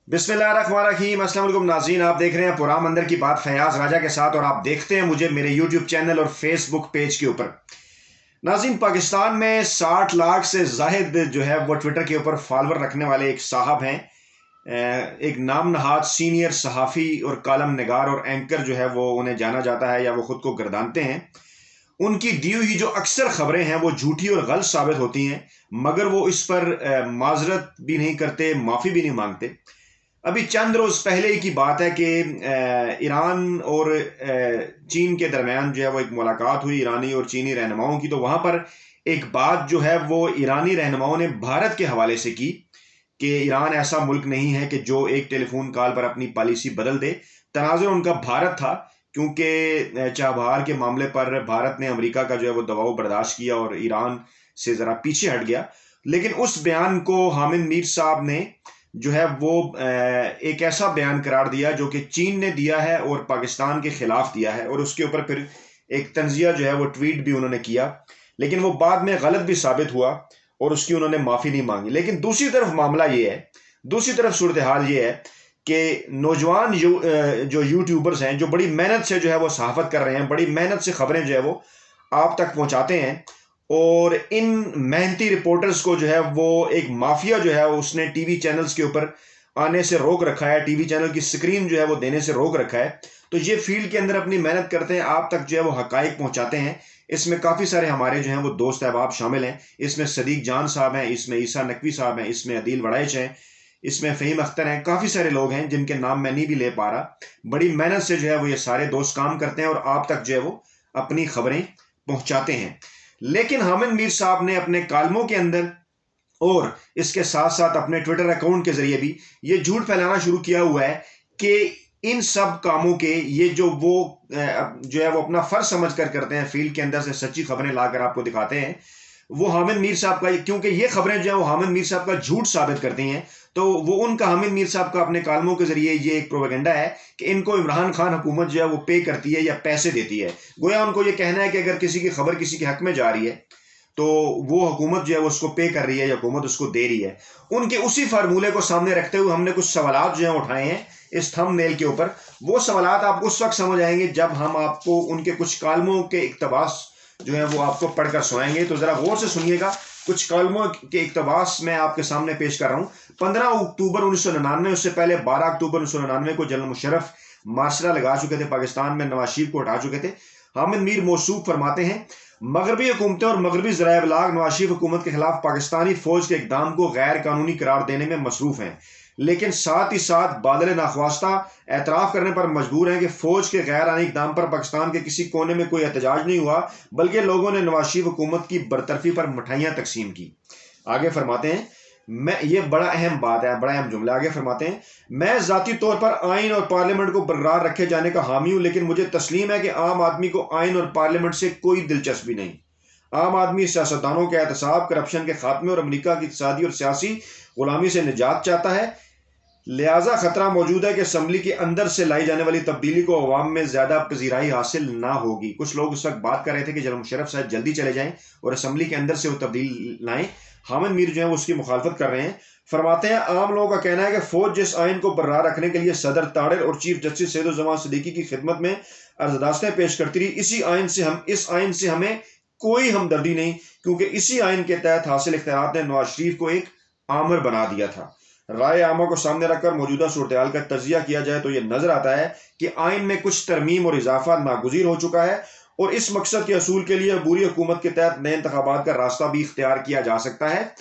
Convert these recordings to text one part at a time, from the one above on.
बिस्मिल्लाहिर्रहमानिर्रहीम। अस्सलाम वालेकुम नाज़रीन, आप देख रहे हैं पुराम अंदर की बात फयाज राजा के साथ और आप देखते हैं मुझे मेरे यूट्यूब चैनल और फेसबुक पेज के ऊपर। नाज़रीन, पाकिस्तान में 60 लाख से जाहिद जो है वो ट्विटर के ऊपर फॉलोअर रखने वाले एक साहब हैं। एक नाम नहाद सीनियर सहाफ़ी और कॉलम निगार और एंकर जो है वो उन्हें जाना जाता है या वो खुद को गर्दानते हैं। उनकी दी हुई जो अक्सर खबरें हैं वो झूठी और गलत साबित होती हैं, मगर वो इस पर माजरत भी नहीं करते, माफ़ी भी नहीं मांगते। अभी चंद रोज पहले की बात है कि ईरान और चीन के दरमियान जो है वो एक मुलाकात हुई ईरानी और चीनी रहनुमाओं की। तो वहां पर एक बात जो है वो ईरानी रहनुमाओं ने भारत के हवाले से की कि ईरान ऐसा मुल्क नहीं है कि जो एक टेलीफोन कॉल पर अपनी पॉलिसी बदल दे। तनाजुर उनका भारत था, क्योंकि चाबहार के मामले पर भारत ने अमेरिका का जो है वो दबाव बर्दाश्त किया और ईरान से ज़रा पीछे हट गया। लेकिन उस बयान को हामिद मीर साहब ने जो है वो एक ऐसा बयान करार दिया जो कि चीन ने दिया है और पाकिस्तान के खिलाफ दिया है, और उसके ऊपर फिर एक तंजिया जो है वो ट्वीट भी उन्होंने किया, लेकिन वो बाद में गलत भी साबित हुआ और उसकी उन्होंने माफ़ी नहीं मांगी। लेकिन दूसरी तरफ मामला ये है, दूसरी तरफ सूरत हाल ये है कि नौजवान जो यूट्यूबर्स हैं, जो बड़ी मेहनत से जो है वो सहाफ़त कर रहे हैं, बड़ी मेहनत से खबरें जो है वो आप तक पहुँचाते हैं, और इन मेहनती रिपोर्टर्स को जो है वो एक माफिया जो है उसने टीवी चैनल्स के ऊपर आने से रोक रखा है, टीवी चैनल की स्क्रीन जो है वो देने से रोक रखा है। तो ये फील्ड के अंदर अपनी मेहनत करते हैं, आप तक जो है वो हकाइक पहुंचाते हैं। इसमें काफ़ी सारे हमारे जो हैं वो दोस्त अहबाब शामिल हैं। इसमें सदीक जान साहब हैं, इसमें ईसा नकवी साहब हैं, इसमें अदील वड़ाइच हैं, इसमें फ़हीम अख्तर हैं। काफ़ी सारे लोग हैं जिनके नाम मैं नहीं भी ले पा रहा। बड़ी मेहनत से जो है वो ये सारे दोस्त काम करते हैं और आप तक जो है वो अपनी खबरें पहुंचाते हैं। लेकिन हामिद मीर साहब ने अपने कालमों के अंदर और इसके साथ साथ अपने ट्विटर अकाउंट के जरिए भी ये झूठ फैलाना शुरू किया हुआ है कि इन सब कामों के ये जो है वो अपना फर्ज समझ कर करते हैं, फील्ड के अंदर से सच्ची खबरें लाकर आपको दिखाते हैं। वो हामिद मीर साहब का, क्योंकि ये खबरें जो है वो हामिद मीर साहब का झूठ साबित करती हैं, तो वो उनका हामिद मीर साहब का अपने कालमों के जरिए ये एक प्रोपेगेंडा है कि इनको इमरान खान हुकूमत जो है वो पे करती है या पैसे देती है। गोया उनको ये कहना है कि अगर किसी की खबर किसी के हक में जा रही है तो वो हुकूमत जो है वो उसको पे कर रही है या हुकूमत उसको दे रही है। उनके उसी फार्मूले को सामने रखते हुए हमने कुछ सवालात जो है उठाए हैं इस थंबनेल के ऊपर। वो सवालात आपको उस वक्त समझ आएंगे जब हम आपको उनके कुछ कालमों के इक्तबास जो है वो आपको पढ़कर सुनाएंगे। तो ज़रा गौर से सुनिएगा। कुछ कालमों के इक्तबास मैं आपके सामने पेश कर रहा हूँ। 15 अक्टूबर 1999, उससे पहले 12 अक्टूबर 1999 को जनरल मुशर्रफ मार्शल लगा चुके थे, पाकिस्तान में नवाज शरीफ को हटा चुके थे। हामिद मीर मौसूफ फरमाते हैं, मगरबी हुकूमतें और मगरबी ज़राए इब्लाग नवाज शरीफ हुकूमत के खिलाफ पाकिस्तानी फौज के इकदाम को गैर कानूनी करार देने में मसरूफ़ हैं, लेकिन साथ ही साथ बादल नाख्वास्ता एतराफ़ करने पर मजबूर हैं कि फ़ौज के गैर आनी इक़दाम पर पाकिस्तान के किसी कोने में कोई एहतजाज नहीं हुआ, बल्कि लोगों ने नवाज शरीफ हुकूमत की बरतरफी पर मिठाइयाँ तकसीम की। आगे फरमाते हैं, मैं ये बड़ा अहम बात है, बड़ा अहम जुमला। आगे फरमाते हैं, मैं ज़ाती तौर पर आइन और पार्लियामेंट को बरकरार रखे जाने का हामी हूँ, लेकिन मुझे तस्लीम है कि आम आदमी को आइन और पार्लियामेंट से कोई दिलचस्पी नहीं। आम आदमी सियासतदानों के एहतसाब, करप्शन के खात्मे और अमरीका की इक़्तिसादी और सियासी गुलामी से निजात चाहता है। लिहाजा खतरा मौजूद है कि असम्बली के अंदर से लाई जाने वाली तब्दीली को अवाम में ज्यादा पजीराई हासिल ना होगी। कुछ लोग उस वक्त बात कर रहे थे कि जनरल मुशर्रफ साहब जल्दी चले जाएं और असम्बली के अंदर से वो तब्दील लाएं। हामिद मीर जो है उसकी मुखालफत कर रहे हैं। फरमाते हैं, आम लोगों का कहना है कि फौज जिस आइन को बरकरार रखने के लिए सदर ताड़र और चीफ जस्टिस सैयदुज़्ज़मान सिद्दीकी की खिदमत में अर्जदास्तें पेश करती रही, इस आइन से हमें कोई हमदर्दी नहीं, क्योंकि इसी आइन के तहत हासिल इख्तियारात ने नवाज शरीफ को एक आमर बना दिया था। राय आमा को सामने रखकर मौजूदा सूरत हाल का तजिया किया जाए तो यह नजर आता है कि आइन में कुछ तरमीम और इजाफा नागुज़ीर हो चुका है, और इस मकसद के असूल के लिए अबूरी हुकूमत के तहत नए इंतखाबात का रास्ता भी इख्तियार किया जा सकता है।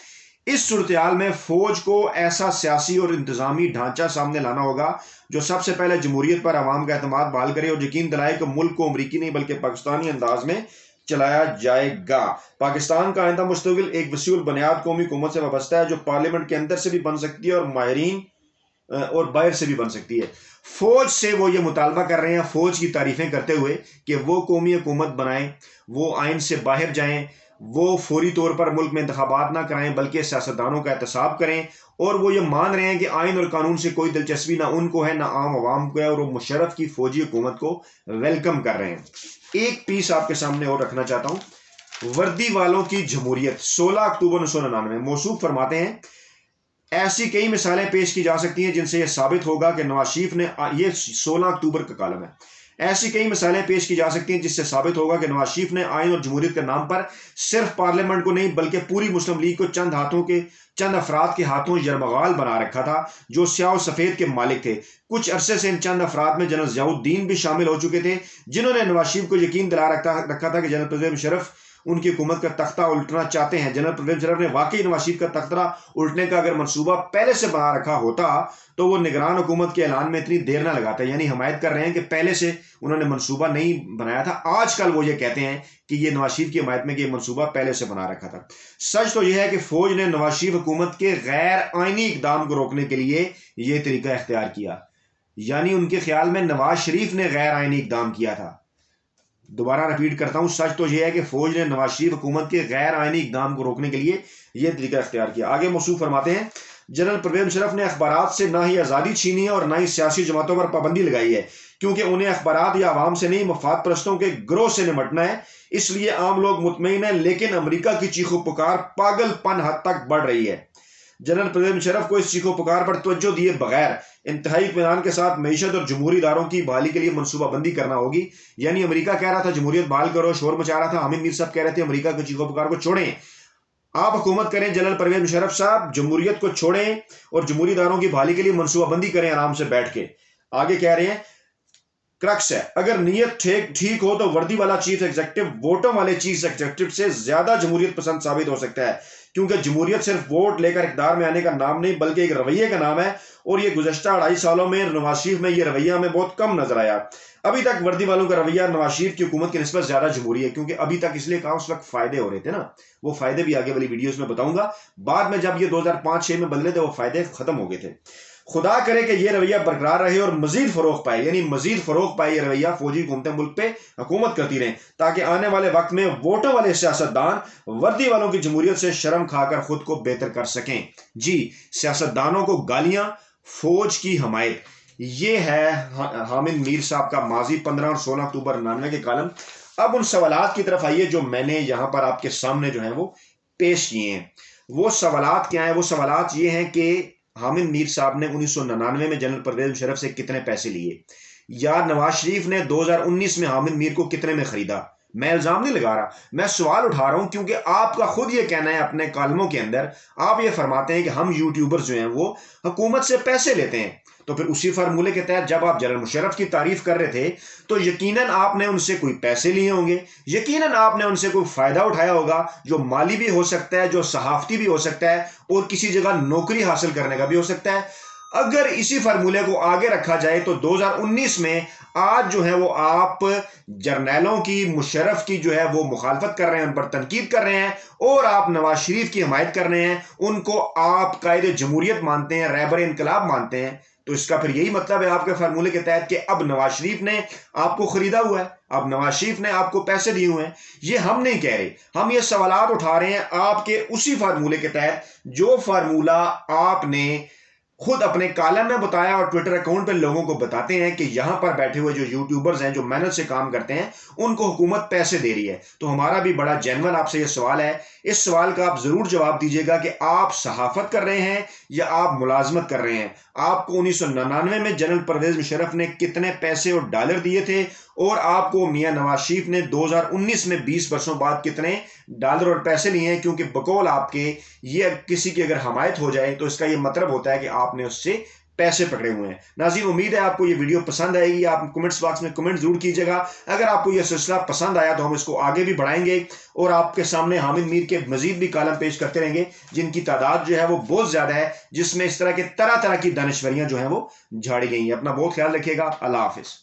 इस सूरत हाल में फौज को ऐसा सियासी और इंतजामी ढांचा सामने लाना होगा जो सबसे पहले जमहूरियत पर आवाम का एतमाद बहाल करे और यकीन दिलाए कि मुल्क को अमरीकी नहीं बल्कि पाकिस्तानी अंदाज में चलाया जाएगा। पाकिस्तान का आइंदा मुस्तकबिल एक वसीउल बुनियाद कौमी हुकूमत से वाबस्ता है, जो पार्लियामेंट के अंदर से भी बन सकती है और माहिरीन और बाहर से भी बन सकती है। फौज से वो ये मुतालबा कर रहे हैं, फौज की तारीफें करते हुए, कि वो कौमी हुकूमत बनाएं, वो आइन से बाहर जाएं, वो फौरी तौर पर मुल्क में इंतखाबात ना कराएं बल्कि सियासतदानों का एहतसाब करें। और वो ये मान रहे हैं कि आइन और कानून से कोई दिलचस्पी ना उनको है ना आम आवाम को है, और वो मुशर्रफ की फौजी हुकूमत को वेलकम कर रहे हैं। एक पीस आपके सामने और रखना चाहता हूँ। वर्दी वालों की जमहूरियत, 16 अक्टूबर 1999, मौसूफ फरमाते हैं, ایسی کئی مثالیں پیش کی جا سکتی ہیں جن سے یہ ثابت ہوگا کہ نواز شریف نے، یہ 16 اکتوبر کا کالم ہے، ایسی کئی مثالیں پیش کی جا سکتی ہیں جس سے ثابت ہوگا کہ نواز شریف نے آئین اور جمہوریت کے نام پر صرف پارلیمنٹ کو نہیں بلکہ پوری مسلم لیگ کو چند افراد کے ہاتھوں یرمغال بنا رکھا تھا جو سیاہ و سفید کے مالک تھے۔ کچھ عرصے سے ان چند افراد میں جنرل ضیاء الدین بھی شامل ہو چکے تھے جنہوں نے نواز شریف کو یقین دلا رکھا تھا کہ جنرل پرویز مشرف ان کی حکومت کا تختہ الٹنا چاہتے ہیں۔ جنرل پرویز مشرف نے واقعی نواز شریف کا تختہ الٹنے کا اگر منصوبہ پہلے سے بنا رکھا ہوتا تو وہ نگران حکومت کے اعلان میں اتنی دیر نہ لگاتا، یعنی حمایت کر رہے ہیں کہ پہلے سے انہوں نے منصوبہ نہیں بنایا تھا، آج کل وہ یہ کہتے ہیں کہ یہ نواز شریف کی حمایت میں کہ یہ منصوبہ پہلے سے بنا رکھا تھا۔ سچ تو یہ ہے کہ فوج نے نواز شریف حکومت کے غیر آئینی اقدام کو روکنے کے لیے یہ طریقہ اختیار کیا، یعنی ان کے خیال میں نواز شریف نے غیر آئینی اقدام کیا تھا۔ دوبارہ ریپیٹ کرتا ہوں، سچ تو یہ ہے کہ فوج نے نواز شریف حکومت کے غیر آئینی اقدام کو روکنے کے لیے یہ طریقہ اختیار کیا۔ آگے موصوف فرماتے ہیں، جنرل پرویز مشرف نے اخبارات سے نہ ہی آزادی چھینی ہے اور نہ ہی سیاسی جماعتوں پر پابندی لگائی ہے، کیونکہ انہیں اخبارات یا عوام سے نہیں مفاد پرستوں کے گروہ سے نمٹنا ہے، اس لیے عام لوگ مطمئن ہیں، لیکن امریکہ کی چیخ و پکار پاگل پن حد تک بڑھ رہی ہے۔ جنرل پرویز مشرف کو اس چیخ و پکار پر توجہ دیے بغیر انتہائی اطمینان کے ساتھ معیشت اور جمہوری اداروں کی بحالی کے لیے منصوبہ بندی کرنا ہوگی۔ یعنی امریکہ کہہ رہا تھا جمہوریت بحال کرو، شور مچا رہا تھا، حامد میر صاحب کہہ رہے تھے امریکہ کی چیخ و پکار کو چھوڑیں، آپ حکومت کریں۔ جنرل پرویز مشرف صاحب جمہوریت کو چھوڑیں اور جمہوری اداروں کی بحالی کے لیے منصوبہ بندی کریں آرام سے بیٹھ کے۔ آگے کہہ رہے ہیں، کرکس ہے، اگر نیت ٹھیک ہو تو وردی والا چیف ایگزیکٹو ووٹوں والے چیف ایگزیکٹو سے زیادہ جمہوریت پسند ثابت ہو سکتا ہے، کیونکہ جمہوریت صرف ووٹ لے کر اقتدار میں آنے کا نام نہیں بلکہ ایک رویے کا نام ہے، اور یہ گزشتہ 2.5 سالوں میں نواز شریف میں یہ رویہ ہمیں بہت کم نظر آیا۔ ابھی تک وردی والوں کا رویہ نواز شریف کی حکومت کی نسبت زیادہ جمہوری ہے، کیونکہ ابھی تک اس لیے کہا اس وقت فائدے ہو رہے تھے نا، وہ فائدے بھی آگے والی ویڈیوز میں بتاؤں گا، بعد میں جب یہ 2005-6 میں بدلے تھے وہ فائدے ختم ہو گئے تھے۔ خدا کرے کہ یہ رویہ برقرار رہے اور مزید فروغ پائے، یعنی مزید فروغ پائے یہ رویہ، فوجی حکومتیں ملک پہ حکومت کرتی رہیں تاکہ آنے والے وقت میں ووٹوں والے سیاستدان وردی والوں کی جمہوریت سے شرم کھا کر خود کو بہتر کر سکیں۔ جی، سیاستدانوں کو گالیاں، فوج کی حمایت، یہ ہے حامد میر صاحب کا ماضی 15 اور 16 اکتوبر 99 کے کالم۔ اب ان سوالات کی طرف آئیے جو میں نے یہاں پر آپ کے سامنے جو ہیں وہ پیش کیے ہیں۔ وہ سوالات کیا ہیں؟ وہ سوالات یہ ہیں کہ حامد میر صاحب نے 1999 میں جنرل پرویز مشرف سے کتنے پیسے لیے، یا نواز شریف نے 2019 میں حامد میر کو کتنے میں خریدا۔ میں الزام نہیں لگا رہا، میں سوال اٹھا رہا ہوں، کیونکہ آپ کا خود یہ کہنا ہے اپنے کالموں کے اندر، آپ یہ فرماتے ہیں کہ ہم یوٹیوبرز جو ہیں وہ حکومت سے پیسے لیتے ہیں، تو پھر اسی فارمولے کے تحت جب آپ جنرل مشرف کی تعریف کر رہے تھے تو یقیناً آپ نے ان سے کوئی پیسے لیے ہوں گے، یقیناً آپ نے ان سے کوئی فائدہ اٹھایا ہوگا، جو مالی بھی ہو سکتا ہے، جو صحافتی بھی ہو سکتا ہے، اور کسی جگہ نوکری حاصل کرنے کا بھی ہو سکتا ہے۔ اگر اسی فارمولے کو آگے رکھا جائے تو 2019 میں آج جو ہے وہ آپ جرنیلوں کی، مشرف کی جو ہے وہ مخالفت کر رہے ہیں، ان پر تنقید کر رہے ہیں، اور آپ نواز شریف کی حمایت کر رہے ہیں، ان کو آپ قائد جمہوریت مانتے ہیں، رہبر انقلاب مانتے ہیں، تو اس کا پھر یہی مطلب ہے آپ کے فارمولے کے تحت کہ اب نواز شریف نے آپ کو خریدا ہوا ہے، اب نواز شریف نے آپ کو پیسے دیے ہوئے ہیں۔ یہ ہم نہیں کہہ رہے، ہم یہ سوالات اٹھا رہے ہیں آپ کے اسی فارمولے کے تحت جو فارمولہ آپ نے خود اپنے کالم میں بتایا اور ٹویٹر اکاؤنٹ پہ لوگوں کو بتاتے ہیں کہ یہاں پر بیٹھے ہوئے جو یوٹیوبرز ہیں جو محنت سے کام کرتے ہیں ان کو حکومت پیسے دے رہی ہے۔ تو ہمارا بھی بڑا جینون آپ سے یہ سوال ہے، اس سوال کا آپ ضرور جواب دیجیے گا کہ آپ صحافت کر رہے ہیں یا آپ ملازمت کر رہے ہیں۔ آپ کو 1999 میں جنرل پرویز مشرف نے کتنے پیسے اور ڈالر دیے تھے، اور آپ کو میاں نواز شریف نے 2019 میں 20 برسوں بعد کتنے ڈالر اور پیسے لیے ہیں، کیونکہ بقول آپ کے یہ کسی کی اگر حمایت ہو جائے تو اس کا یہ مطلب ہوتا ہے کہ آپ نے اس سے پیسے پکڑے ہوئے ہیں۔ ناظرین، امید ہے آپ کو یہ ویڈیو پسند آئے گی، آپ کمنٹس باکس میں کمنٹ ضرور کیجیے گا۔ اگر آپ کو یہ سلسلہ پسند آیا تو ہم اس کو آگے بھی بڑھائیں گے اور آپ کے سامنے حامد میر کے مزید بھی کالم پیش کرتے رہیں گے جن کی تعداد جو ہے وہ بہت زیادہ ہے، جس میں اس طرح کے طرح طرح کی دانشوریاں جو ہیں وہ جھاڑی گئی ہیں۔ اپنا بہت خیال رکھیے گا، اللہ حافظ۔